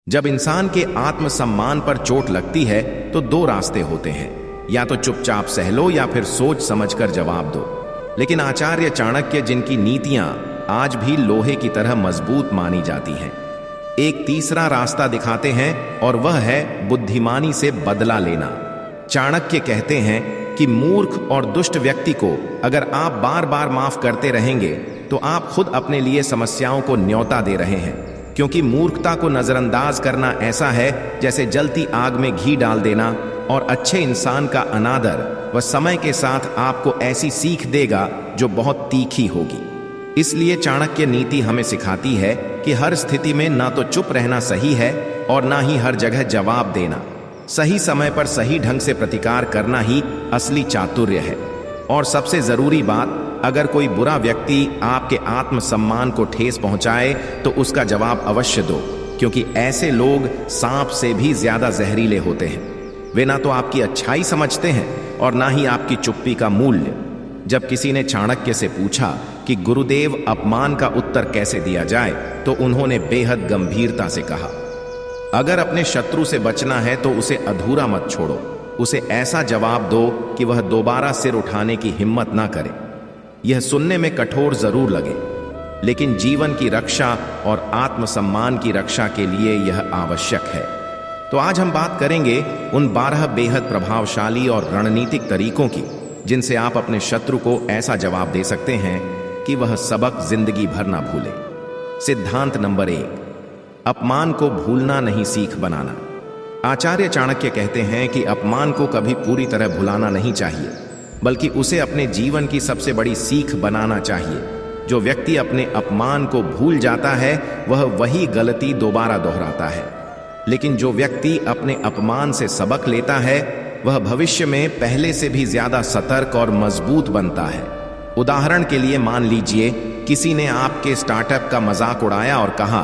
जब इंसान के आत्मसम्मान पर चोट लगती है तो दो रास्ते होते हैं, या तो चुपचाप सह लो या फिर सोच समझकर जवाब दो। लेकिन आचार्य चाणक्य, जिनकी नीतियां आज भी लोहे की तरह मजबूत मानी जाती हैं, एक तीसरा रास्ता दिखाते हैं और वह है बुद्धिमानी से बदला लेना। चाणक्य कहते हैं कि मूर्ख और दुष्ट व्यक्ति को अगर आप बार बार माफ करते रहेंगे तो आप खुद अपने लिए समस्याओं को न्योता दे रहे हैं, क्योंकि मूर्खता को नजरअंदाज करना ऐसा है जैसे जलती आग में घी डाल देना, और अच्छे इंसान का अनादर वह समय के साथ आपको ऐसी सीख देगा जो बहुत तीखी होगी। इसलिए चाणक्य नीति हमें सिखाती है कि हर स्थिति में ना तो चुप रहना सही है और ना ही हर जगह जवाब देना। सही समय पर सही ढंग से प्रतिकार करना ही असली चातुर्य है। और सबसे जरूरी बात, अगर कोई बुरा व्यक्ति आपके आत्मसम्मान को ठेस पहुंचाए तो उसका जवाब अवश्य दो, क्योंकि ऐसे लोग सांप से भी ज्यादा जहरीले होते हैं। वे ना तो आपकी अच्छाई समझते हैं और ना ही आपकी चुप्पी का मूल्य। जब किसी ने चाणक्य से पूछा कि गुरुदेव, अपमान का उत्तर कैसे दिया जाए, तो उन्होंने बेहद गंभीरता से कहा, अगर अपने शत्रु से बचना है तो उसे अधूरा मत छोड़ो। उसे ऐसा जवाब दो कि वह दोबारा सिर उठाने की हिम्मत ना करे। यह सुनने में कठोर जरूर लगे, लेकिन जीवन की रक्षा और आत्मसम्मान की रक्षा के लिए यह आवश्यक है। तो आज हम बात करेंगे उन 12 बेहद प्रभावशाली और रणनीतिक तरीकों की, जिनसे आप अपने शत्रु को ऐसा जवाब दे सकते हैं कि वह सबक जिंदगी भर ना भूले। सिद्धांत नंबर 1, अपमान को भूलना नहीं, सीख बनाना। आचार्य चाणक्य कहते हैं कि अपमान को कभी पूरी तरह भुलाना नहीं चाहिए, बल्कि उसे अपने जीवन की सबसे बड़ी सीख बनाना चाहिए। जो व्यक्ति अपने अपमान को भूल जाता है वह वही गलती दोबारा दोहराता है, लेकिन जो व्यक्ति अपने अपमान से सबक लेता है वह भविष्य में पहले से भी ज्यादा सतर्क और मजबूत बनता है। उदाहरण के लिए मान लीजिए किसी ने आपके स्टार्टअप का मजाक उड़ाया और कहा,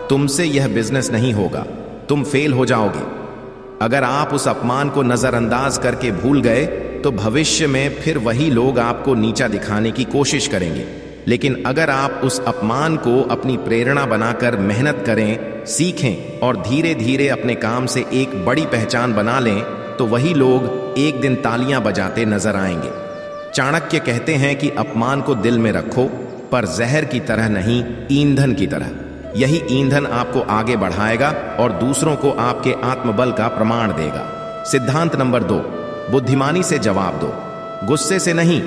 तुमसे यह बिजनेस नहीं होगा, तुम फेल हो जाओगे। अगर आप उस अपमान को नजरअंदाज करके भूल गए तो भविष्य में फिर वही लोग आपको नीचा दिखाने की कोशिश करेंगे। लेकिन अगर आप उस अपमान को अपनी प्रेरणा बनाकर मेहनत करें, सीखें और धीरे धीरे अपने काम से एक बड़ी पहचान बना लें, तो वही लोग एक दिन तालियां बजाते नजर आएंगे। चाणक्य कहते हैं कि अपमान को दिल में रखो, पर जहर की तरह नहीं, ईंधन की तरह। यही ईंधन आपको आगे बढ़ाएगा और दूसरों को आपके आत्मबल का प्रमाण देगा। सिद्धांत नंबर 2, बुद्धिमानी से जवाब दो, गुस्से से नहीं।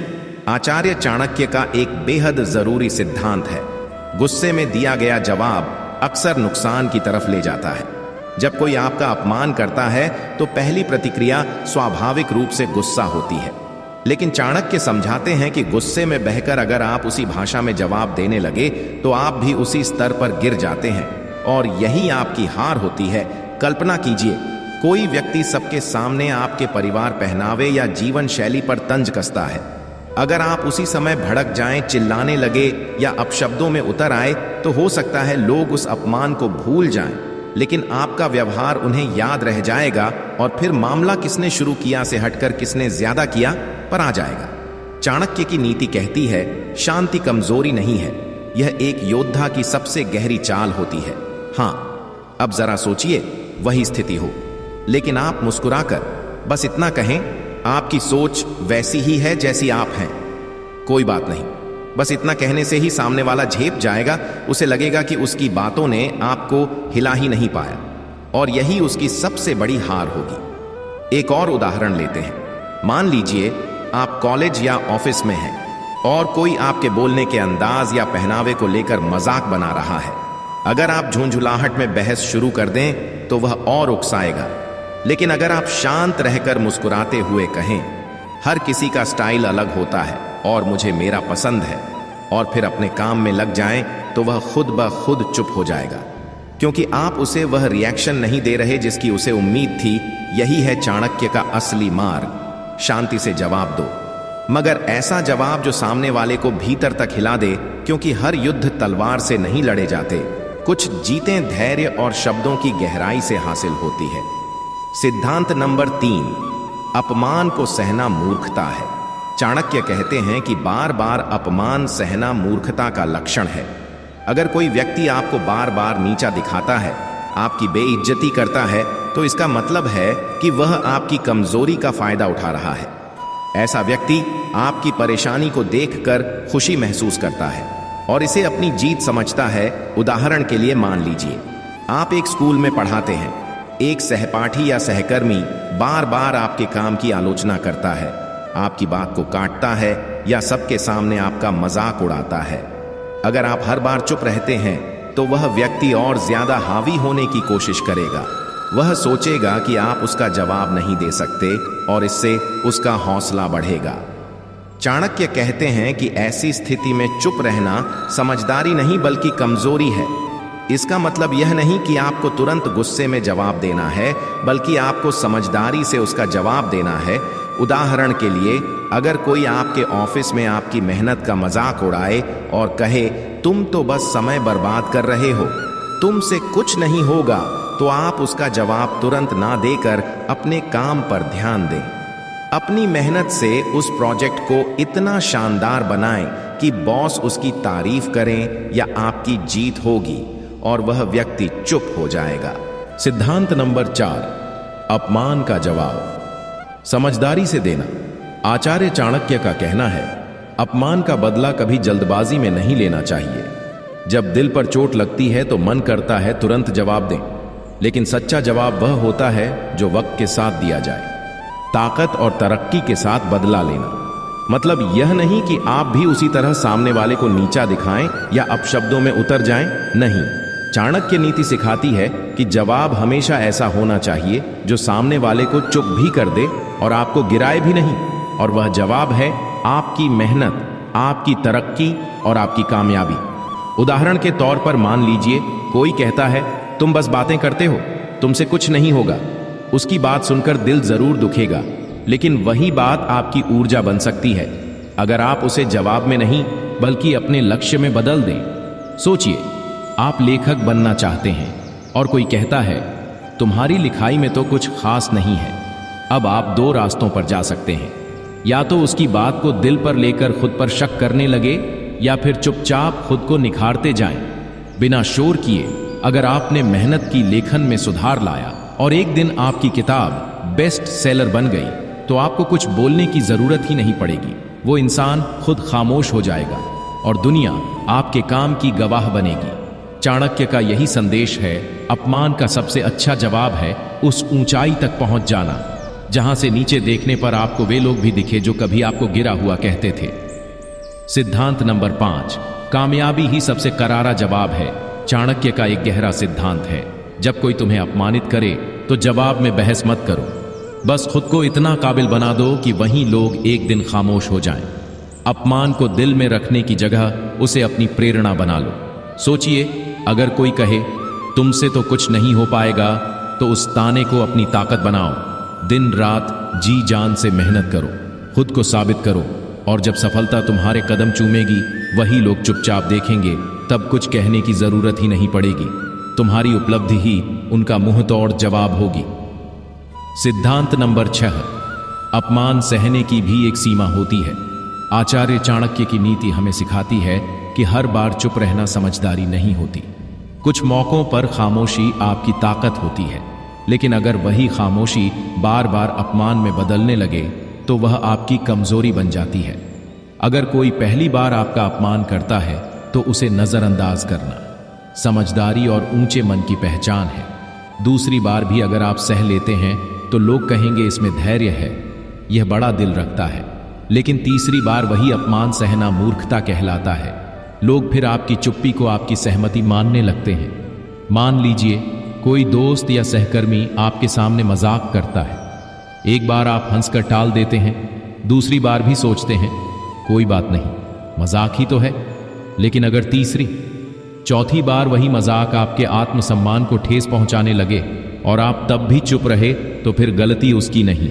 आचार्य चाणक्य का एक बेहद जरूरी सिद्धांत है, गुस्से में दिया गया जवाब अक्सर नुकसान की तरफ ले जाता है। जब कोई आपका अपमान करता है तो पहली प्रतिक्रिया स्वाभाविक रूप से गुस्सा होती है, लेकिन चाणक्य समझाते हैं कि गुस्से में बहकर अगर आप उसी भाषा में जवाब देने लगे तो आप भी उसी स्तर पर गिर जाते हैं और यही आपकी हार होती है। कल्पना कीजिए, कोई व्यक्ति सबके सामने आपके परिवार, पहनावे या जीवन शैली पर तंज कसता है। अगर आप उसी समय भड़क जाएं, चिल्लाने लगे या अपशब्दों में उतर आए, तो हो सकता है लोग उस अपमान को भूल जाएं, लेकिन आपका व्यवहार उन्हें याद रह जाएगा और फिर मामला किसने शुरू किया से हटकर किसने ज्यादा किया पर आ जाएगा। चाणक्य की नीति कहती है, शांति कमजोरी नहीं है, यह एक योद्धा की सबसे गहरी चाल होती है। हाँ, अब जरा सोचिए वही स्थिति हो, लेकिन आप मुस्कुराकर बस इतना कहें, आपकी सोच वैसी ही है जैसी आप हैं, कोई बात नहीं। बस इतना कहने से ही सामने वाला झेप जाएगा, उसे लगेगा कि उसकी बातों ने आपको हिला ही नहीं पाया, और यही उसकी सबसे बड़ी हार होगी। एक और उदाहरण लेते हैं। मान लीजिए आप कॉलेज या ऑफिस में हैं और कोई आपके बोलने के अंदाज या पहनावे को लेकर मजाक बना रहा है। अगर आप झुंझुलाहट में बहस शुरू कर दें तो वह और उकसाएगा, लेकिन अगर आप शांत रहकर मुस्कुराते हुए कहें, हर किसी का स्टाइल अलग होता है और मुझे मेरा पसंद है, और फिर अपने काम में लग जाएं, तो वह खुद ब खुद चुप हो जाएगा, क्योंकि आप उसे वह रिएक्शन नहीं दे रहे जिसकी उसे उम्मीद थी। यही है चाणक्य का असली मार्ग, शांति से जवाब दो, मगर ऐसा जवाब जो सामने वाले को भीतर तक हिला दे, क्योंकि हर युद्ध तलवार से नहीं लड़े जाते, कुछ जीतें धैर्य और शब्दों की गहराई से हासिल होती है। सिद्धांत नंबर 3, अपमान को सहना मूर्खता है। चाणक्य कहते हैं कि बार बार अपमान सहना मूर्खता का लक्षण है। अगर कोई व्यक्ति आपको बार बार नीचा दिखाता है आपकी बेइज्जती करता है, तो इसका मतलब है कि वह आपकी कमजोरी का फायदा उठा रहा है। ऐसा व्यक्ति आपकी परेशानी को देखकर खुशी महसूस करता है और इसे अपनी जीत समझता है। उदाहरण के लिए मान लीजिए, आप एक स्कूल में पढ़ाते हैं। एक सहपाठी या सहकर्मी बार बार आपके काम की आलोचना करता है, आपकी बात को काटता है या सबके सामने आपका मजाक उड़ाता है। अगर आप हर बार चुप रहते हैं तो वह व्यक्ति और ज्यादा हावी होने की कोशिश करेगा। वह सोचेगा कि आप उसका जवाब नहीं दे सकते और इससे उसका हौसला बढ़ेगा। चाणक्य कहते हैं कि ऐसी स्थिति में चुप रहना समझदारी नहीं बल्कि कमजोरी है। इसका मतलब यह नहीं कि आपको तुरंत गुस्से में जवाब देना है, बल्कि आपको समझदारी से उसका जवाब देना है। उदाहरण के लिए, अगर कोई आपके ऑफिस में आपकी मेहनत का मजाक उड़ाए और कहे, तुम तो बस समय बर्बाद कर रहे हो, तुमसे कुछ नहीं होगा, तो आप उसका जवाब तुरंत ना देकर अपने काम पर ध्यान दें। अपनी मेहनत से उस प्रोजेक्ट को इतना शानदार बनाएं कि बॉस उसकी तारीफ करें या आपकी जीत होगी और वह व्यक्ति चुप हो जाएगा। सिद्धांत नंबर 4, अपमान का जवाब समझदारी से देना। आचार्य चाणक्य का कहना है, अपमान का बदला कभी जल्दबाजी में नहीं लेना चाहिए। जब दिल पर चोट लगती है तो मन करता है तुरंत जवाब दें, लेकिन सच्चा जवाब वह होता है जो वक्त के साथ दिया जाए। ताकत और तरक्की के साथ बदला लेना मतलब यह नहीं कि आप भी उसी तरह सामने वाले को नीचा दिखाएं या अपशब्दों में उतर जाएं। नहीं, चाणक्य नीति सिखाती है कि जवाब हमेशा ऐसा होना चाहिए जो सामने वाले को चुप भी कर दे और आपको गिराए भी नहीं। और वह जवाब है आपकी मेहनत, आपकी तरक्की और आपकी कामयाबी। उदाहरण के तौर पर मान लीजिए, कोई कहता है, तुम बस बातें करते हो, तुमसे कुछ नहीं होगा। उसकी बात सुनकर दिल जरूर दुखेगा, लेकिन वही बात आपकी ऊर्जा बन सकती है अगर आप उसे जवाब में नहीं बल्कि अपने लक्ष्य में बदल दें। सोचिए, आप लेखक बनना चाहते हैं और कोई कहता है, तुम्हारी लिखाई में तो कुछ खास नहीं है। अब आप 2 रास्तों पर जा सकते हैं। या तो उसकी बात को दिल पर लेकर खुद पर शक करने लगे, या फिर चुपचाप खुद को निखारते जाएं, बिना शोर किए। अगर आपने मेहनत की लेखन में सुधार लाया और एक दिन आपकी किताब बेस्ट सेलर बन गई, तो आपको कुछ बोलने की जरूरत ही नहीं पड़ेगी। वो इंसान खुद खामोश हो जाएगा और दुनिया आपके काम की गवाह बनेगी। चाणक्य का यही संदेश है, अपमान का सबसे अच्छा जवाब है उस ऊंचाई तक पहुंच जाना जहां से नीचे देखने पर आपको वे लोग भी दिखे जो कभी आपको गिरा हुआ कहते थे। सिद्धांत नंबर 5, कामयाबी ही सबसे करारा जवाब है। चाणक्य का एक गहरा सिद्धांत है, जब कोई तुम्हें अपमानित करे तो जवाब में बहस मत करो, बस खुद को इतना काबिल बना दो कि वहीं लोग एक दिन खामोश हो जाएं। अपमान को दिल में रखने की जगह उसे अपनी प्रेरणा बना लो। सोचिए, अगर कोई कहे तुमसे तो कुछ नहीं हो पाएगा, तो उस ताने को अपनी ताकत बनाओ। दिन रात जी जान से मेहनत करो, खुद को साबित करो, और जब सफलता तुम्हारे कदम चूमेगी वही लोग चुपचाप देखेंगे, तब कुछ कहने की जरूरत ही नहीं पड़ेगी। तुम्हारी उपलब्धि ही उनका मुंह तोड़ जवाब होगी। सिद्धांत नंबर 6, अपमान सहने की भी एक सीमा होती है। आचार्य चाणक्य की नीति हमें सिखाती है कि हर बार चुप रहना समझदारी नहीं होती। कुछ मौकों पर खामोशी आपकी ताकत होती है, लेकिन अगर वही खामोशी बार बार अपमान में बदलने लगे तो वह आपकी कमजोरी बन जाती है। अगर कोई पहली बार आपका अपमान करता है तो उसे नजरअंदाज करना समझदारी और ऊंचे मन की पहचान है। दूसरी बार भी अगर आप सह लेते हैं तो लोग कहेंगे इसमें धैर्य है, यह बड़ा दिल रखता है। लेकिन तीसरी बार वही अपमान सहना मूर्खता कहलाता है। लोग फिर आपकी चुप्पी को आपकी सहमति मानने लगते हैं। मान लीजिए, कोई दोस्त या सहकर्मी आपके सामने मजाक करता है। एक बार आप हंसकर टाल देते हैं, दूसरी बार भी सोचते हैं कोई बात नहीं, मजाक ही तो है। लेकिन अगर तीसरी, चौथी बार वही मजाक आपके आत्मसम्मान को ठेस पहुंचाने लगे और आप तब भी चुप रहे, तो फिर गलती उसकी नहीं,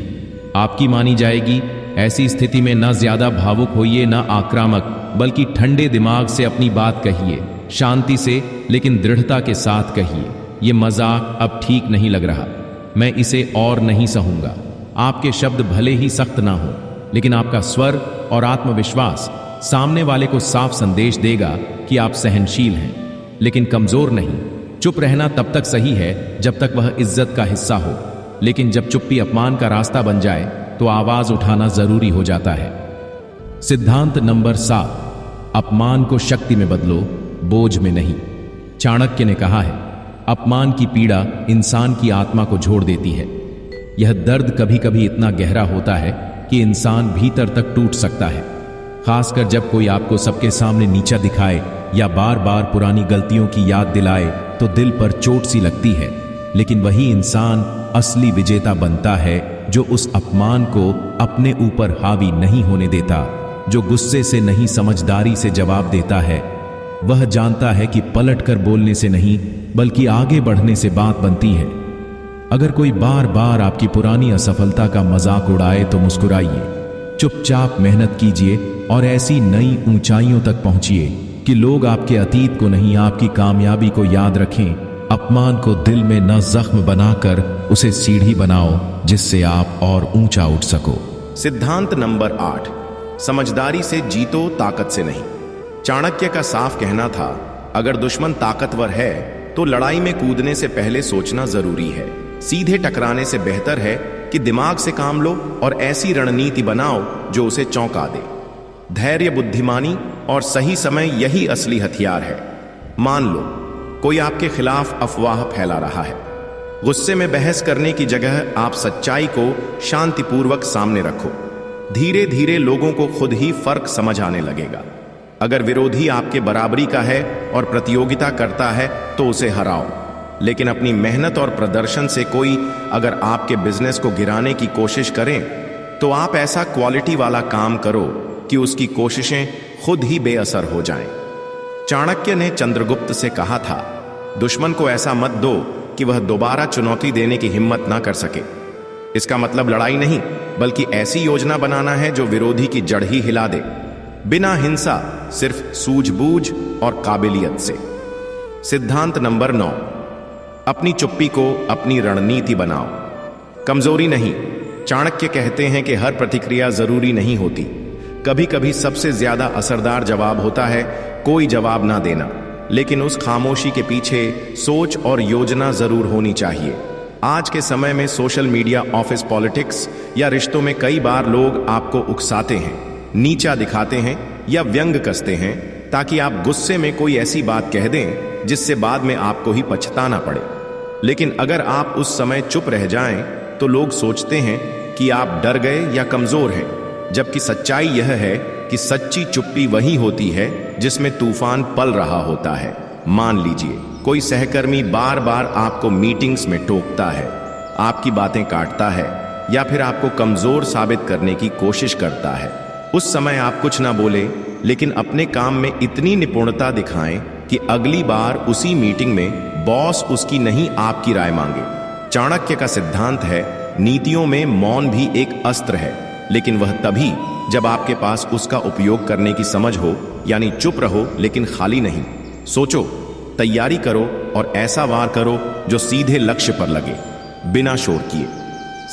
आपकी मानी जाएगी। ऐसी स्थिति में न ज्यादा भावुक होइए, न आक्रामक, बल्कि ठंडे दिमाग से अपनी बात कहिए, शांति से लेकिन दृढ़ता के साथ कहिए, ये मजाक अब ठीक नहीं लग रहा, मैं इसे और नहीं सहूंगा। आपके शब्द भले ही सख्त ना हो, लेकिन आपका स्वर और आत्मविश्वास सामने वाले को साफ संदेश देगा कि आप सहनशील हैं, लेकिन कमजोर नहीं। चुप रहना तब तक सही है जब तक वह इज्जत का हिस्सा हो, लेकिन जब चुप्पी अपमान का रास्ता बन जाए तो आवाज उठाना जरूरी हो जाता है। सिद्धांत नंबर 7, अपमान को शक्ति में बदलो, बोझ में नहीं। चाणक्य ने कहा है, अपमान की पीड़ा इंसान की आत्मा को झोड़ देती है। यह दर्द कभी कभी इतना गहरा होता है कि इंसान भीतर तक टूट सकता है, खासकर जब कोई आपको सबके सामने नीचा दिखाए या बार बार पुरानी गलतियों की याद दिलाए तो दिल पर चोट सी लगती है। लेकिन वही इंसान असली विजेता बनता है जो उस अपमान को अपने ऊपर हावी नहीं होने देता, जो गुस्से से नहीं समझदारी से जवाब देता है। वह जानता है कि पलटकर बोलने से नहीं बल्कि आगे बढ़ने से बात बनती है। अगर कोई बार बार आपकी पुरानी असफलता का मजाक उड़ाए तो मुस्कुराइए, चुपचाप मेहनत कीजिए और ऐसी नई ऊंचाइयों तक पहुंचिए कि लोग आपके अतीत को नहीं आपकी कामयाबी को याद रखें। अपमान को दिल में न जख्म बनाकर उसे सीढ़ी बनाओ जिससे आप और ऊंचा उठ सको। सिद्धांत नंबर 8, समझदारी से जीतो, ताकत से नहीं। चाणक्य का साफ कहना था, अगर दुश्मन ताकतवर है तो लड़ाई में कूदने से पहले सोचना जरूरी है। सीधे टकराने से बेहतर है कि दिमाग से काम लो और ऐसी रणनीति बनाओ जो उसे चौंका दे। धैर्य, बुद्धिमानी और सही समय यही असली हथियार है। मान लो कोई आपके खिलाफ अफवाह फैला रहा है, गुस्से में बहस करने की जगह आप सच्चाई को शांतिपूर्वक सामने रखो। धीरे धीरे लोगों को खुद ही फर्क समझ आने लगेगा। अगर विरोधी आपके बराबरी का है और प्रतियोगिता करता है तो उसे हराओ, लेकिन अपनी मेहनत और प्रदर्शन से कोई अगर आपके बिजनेस को गिराने की कोशिश करें तो आप ऐसा क्वालिटी वाला काम करो कि उसकी कोशिशें खुद ही बेअसर हो जाएं। चाणक्य ने चंद्रगुप्त से कहा था, दुश्मन को ऐसा मत दो कि वह दोबारा चुनौती देने की हिम्मत ना कर सके। इसका मतलब लड़ाई नहीं बल्कि ऐसी योजना बनाना है जो विरोधी की जड़ ही हिला दे, बिना हिंसा, सिर्फ सूझबूझ और काबिलियत से। सिद्धांत नंबर 9, अपनी चुप्पी को अपनी रणनीति बनाओ, कमजोरी नहीं। चाणक्य कहते हैं कि हर प्रतिक्रिया जरूरी नहीं होती। कभी कभी सबसे ज्यादा असरदार जवाब होता है कोई जवाब ना देना, लेकिन उस खामोशी के पीछे सोच और योजना जरूर होनी चाहिए। आज के समय में सोशल मीडिया, ऑफिस पॉलिटिक्स या रिश्तों में कई बार लोग आपको उकसाते हैं, नीचा दिखाते हैं या व्यंग कसते हैं ताकि आप गुस्से में कोई ऐसी बात कह दें जिससे बाद में आपको ही पछताना पड़े। लेकिन अगर आप उस समय चुप रह जाएं तो लोग सोचते हैं कि आप डर गए या कमजोर हैं, जबकि सच्चाई यह है कि सच्ची चुप्पी वही होती है जिसमें तूफान पल रहा होता है। मान लीजिए कोई सहकर्मी बार बार आपको मीटिंग्स में टोकता है, आपकी बातें काटता है या फिर आपको कमजोर साबित करने की कोशिश करता है। उस समय आप कुछ ना बोले, लेकिन अपने काम में इतनी निपुणता दिखाएं कि अगली बार उसी मीटिंग में बॉस उसकी नहीं आपकी राय मांगे। चाणक्य का सिद्धांत है, नीतियों में मौन भी एक अस्त्र है, लेकिन वह तभी जब आपके पास उसका उपयोग करने की समझ हो, यानी चुप रहो लेकिन खाली नहीं। सोचो, तैयारी करो और ऐसा वार करो जो सीधे लक्ष्य पर लगे, बिना शोर किए।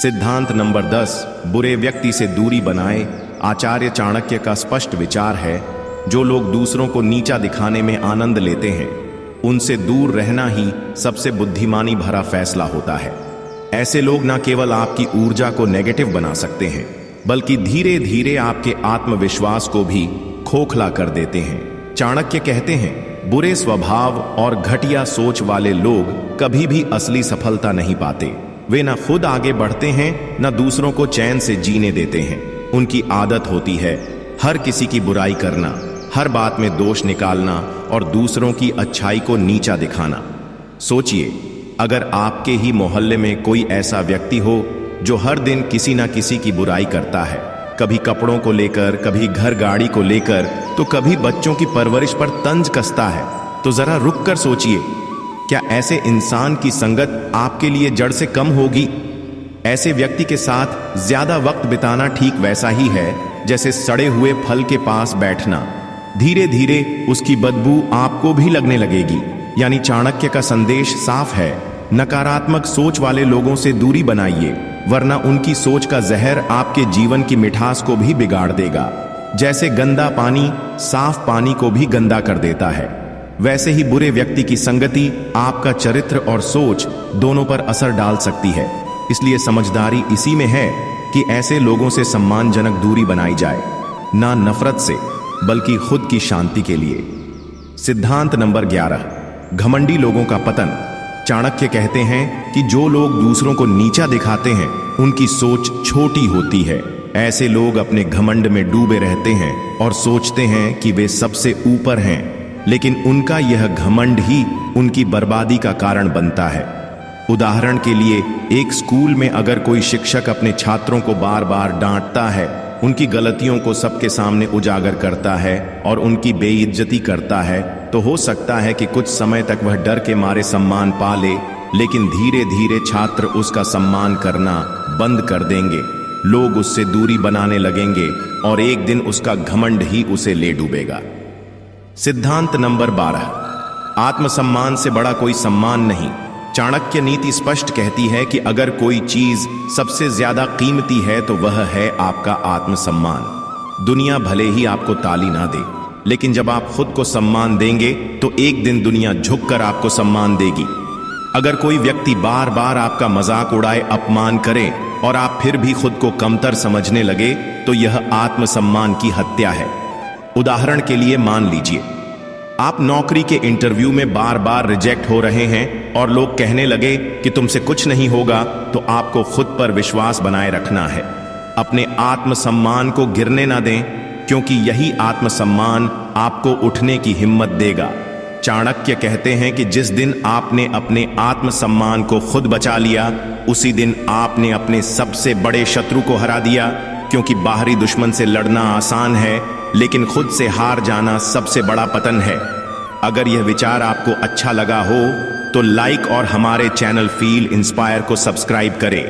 सिद्धांत नंबर 10, बुरे व्यक्ति से दूरी बनाए। आचार्य चाणक्य का स्पष्ट विचार है, जो लोग दूसरों को नीचा दिखाने में आनंद लेते हैं उनसे दूर रहना ही सबसे बुद्धिमानी भरा फैसला होता है। ऐसे लोग न केवल आपकी ऊर्जा को नेगेटिव बना सकते हैं बल्कि धीरे धीरे आपके आत्मविश्वास को भी खोखला कर देते हैं। चाणक्य कहते हैं, बुरे स्वभाव और घटिया सोच वाले लोग कभी भी असली सफलता नहीं पाते। वे न खुद आगे बढ़ते हैं न दूसरों को चैन से जीने देते हैं। उनकी आदत होती है हर किसी की बुराई करना, हर बात में दोष निकालना और दूसरों की अच्छाई को नीचा दिखाना। सोचिए, अगर आपके ही मोहल्ले में कोई ऐसा व्यक्ति हो जो हर दिन किसी ना किसी की बुराई करता है, कभी कपड़ों को लेकर, कभी घर गाड़ी को लेकर, तो कभी बच्चों की परवरिश पर तंज कसता है, तो जरा रुक कर सोचिए, क्या ऐसे इंसान की संगत आपके लिए जड़ से कम होगी? ऐसे व्यक्ति के साथ ज्यादा वक्त बिताना ठीक वैसा ही है जैसे सड़े हुए फल के पास बैठना। धीरे धीरे उसकी बदबू आपको भी लगने लगेगी। यानी चाणक्य का संदेश साफ है, नकारात्मक सोच वाले लोगों से दूरी बनाइए, वरना उनकी सोच का जहर आपके जीवन की मिठास को भी बिगाड़ देगा। जैसे गंदा पानी साफ पानी को भी गंदा कर देता है। वैसे ही बुरे व्यक्ति की संगति आपका चरित्र और सोच दोनों पर असर डाल सकती है। इसलिए समझदारी इसी में है कि ऐसे लोगों से सम्मानजनक दूरी बनाई जाए, ना नफरत से बल्कि खुद की शांति के लिए। सिद्धांत नंबर 11, घमंडी लोगों का पतन। चाणक्य कहते हैं कि जो लोग दूसरों को नीचा दिखाते हैं उनकी सोच छोटी होती है। ऐसे लोग अपने घमंड में डूबे रहते हैं और सोचते हैं कि वे सबसे ऊपर हैं, लेकिन उनका यह घमंड ही उनकी बर्बादी का कारण बनता है। उदाहरण के लिए, एक स्कूल में अगर कोई शिक्षक अपने छात्रों को बार बार डांटता है, उनकी गलतियों को सबके सामने उजागर करता है और उनकी बेइज्जती करता है, तो हो सकता है कि कुछ समय तक वह डर के मारे सम्मान पा ले, लेकिन धीरे धीरे छात्र उसका सम्मान करना बंद कर देंगे। लोग उससे दूरी बनाने लगेंगे और एक दिन उसका घमंड ही उसे ले डूबेगा। सिद्धांत नंबर 12, आत्मसम्मान से बड़ा कोई सम्मान नहीं। चाणक्य नीति स्पष्ट कहती है कि अगर कोई चीज सबसे ज्यादा कीमती है तो वह है आपका आत्मसम्मान। दुनिया भले ही आपको ताली ना दे, लेकिन जब आप खुद को सम्मान देंगे तो एक दिन दुनिया झुककर आपको सम्मान देगी। अगर कोई व्यक्ति बार बार आपका मजाक उड़ाए, अपमान करे और आप फिर भी खुद को कमतर समझने लगे, तो यह आत्मसम्मान की हत्या है। उदाहरण के लिए मान लीजिए आप नौकरी के इंटरव्यू में बार बार रिजेक्ट हो रहे हैं और लोग कहने लगे कि तुमसे कुछ नहीं होगा, तो आपको खुद पर विश्वास बनाए रखना है। अपने आत्मसम्मान को गिरने ना दें, क्योंकि यही आत्मसम्मान आपको उठने की हिम्मत देगा। चाणक्य कहते हैं कि जिस दिन आपने अपने आत्मसम्मान को खुद बचा लिया, उसी दिन आपने अपने सबसे बड़े शत्रु को हरा दिया। क्योंकि बाहरी दुश्मन से लड़ना आसान है, लेकिन खुद से हार जाना सबसे बड़ा पतन है। अगर यह विचार आपको अच्छा लगा हो तो लाइक और हमारे चैनल फील इंस्पायर को सब्सक्राइब करें।